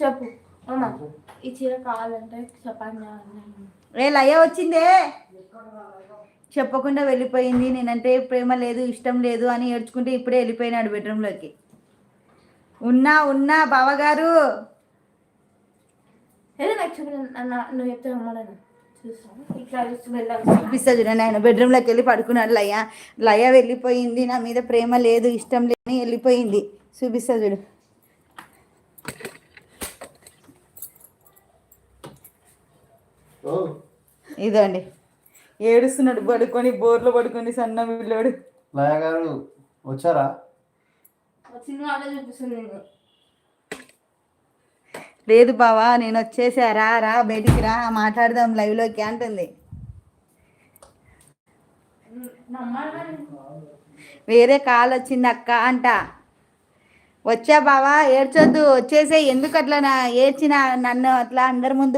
చెప్పు అమ్మా, ఈ చీర కావాలంటే చెప్పండి. ఏ లయ వచ్చిందే, చెప్పకుండా వెళ్ళిపోయింది. నేనంటే ప్రేమ లేదు, ఇష్టం లేదు అని ఏడ్చుకుంటే ఇప్పుడే వెళ్ళిపోయినాడు బెడ్రూమ్లోకి. ఉన్నా బావగారు నువ్వు చెప్తే చూపిస్తా చూడండి. ఆయన బెడ్రూమ్లోకి వెళ్ళి పడుకున్నాడు. లయ వెళ్ళిపోయింది, నా మీద ప్రేమ లేదు, ఇష్టం లేని వెళ్ళిపోయింది. చూపిస్తా చూడు. ఇదండి, ఏడుస్తున్నాడు పడుకొని, బోర్లో పడుకొని, సన్న పిల్లోడు. లయ గారు వచ్చారా? లేదు బావా, నేను వచ్చేసా, రా బయటికి రా, మాట్లాడదాం లైవ్లోకి అంటుంది. వేరే కాల్ వచ్చింది అక్క అంట. వచ్చా బావా, ఏడ్చొద్దు, వచ్చేసే. ఎందుకు అట్లా ఏడ్చిన నన్ను అట్లా అందరి ముందు